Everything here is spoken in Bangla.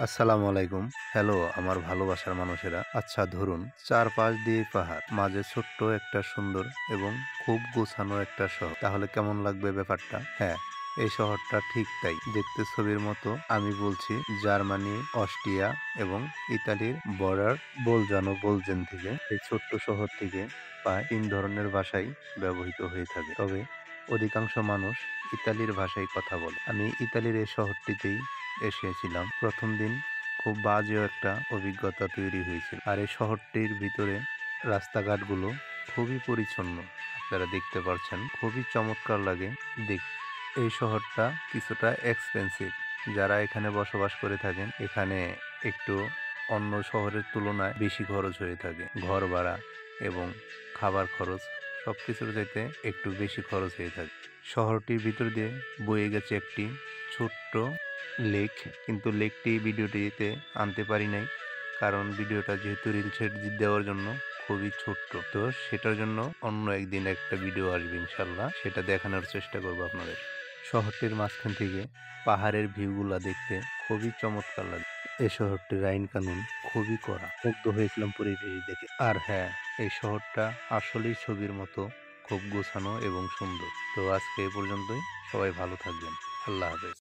আসসালামু আলাইকুম। হ্যালো আমার ভালোবাসার মানুষেরা। আচ্ছা ধরুন চারপাশ দিয়ে পাহাড়, মাঝে ছোট্ট একটা সুন্দর এবং খুব গোছানো একটা শহর। তাহলে কেমন লাগবে ব্যাপারটা? হ্যাঁ, এই শহরটা ঠিক তাই। দেখতে ছবির মতো। আমি বলছি জার্মানি, অস্ট্রিয়া এবং ইতালির বর্ডার বোলজেন থেকে। এই ছোট্ট শহর থেকে প্রায় ৩ ধরনের ভাষাই ব্যবহৃত হয়ে থাকে। তবে অধিকাংশ মানুষ ইতালির ভাষায় কথা বলে। আমি ইতালির এই শহরটিতেই এসেছিলাম। ১ম দিন খুব বাজে একটা অভিজ্ঞতা তৈরি হয়েছিল। আর এই শহরটির ভিতরে রাস্তাঘাটগুলো খুবই পরিচ্ছন্ন। আপনারা দেখতে পারছেন। খুবই চমৎকার লাগে দেখতে। এই শহরটা কিছুটা এক্সপেন্সিভ। যারা এখানে বসবাস করে থাকেন, এখানে একটু অন্য শহরের তুলনায় বেশি খরচ হয়ে থাকে। ঘর ভাড়া এবং খাবার খরচ সবকিছুর চাইতে একটু বেশি খরচ হয়ে থাকে। শহরটির ভিতর দিয়ে বয়ে গেছে একটি ছোট্ট লেক, কিন্তু লেকটি ভিডিওটিতে আনতে পারি নাই, কারণ ভিডিওটা যেহেতু রিলসে দেওয়ার জন্য খুবই ছোট্ট। তো সেটার জন্য অন্য একদিন একটা ভিডিও আসবে ইনশাল্লাহ, সেটা দেখানোর চেষ্টা করব আপনাদের। শহরটির মাঝখান থেকে পাহাড়ের ভিউগুলা দেখতে খুবই চমৎকার লাগে। এই শহরটির আইন কানুন খুবই কড়া। মুগ্ধ হয়েছিলাম পরিবেশ দেখে। আর হ্যাঁ, এই শহরটা আসলেই ছবির মতো খুব গোছানো এবং সুন্দর। তো আজকে এ পর্যন্তই। সবাই ভালো থাকবেন। আল্লাহ হাফেজ।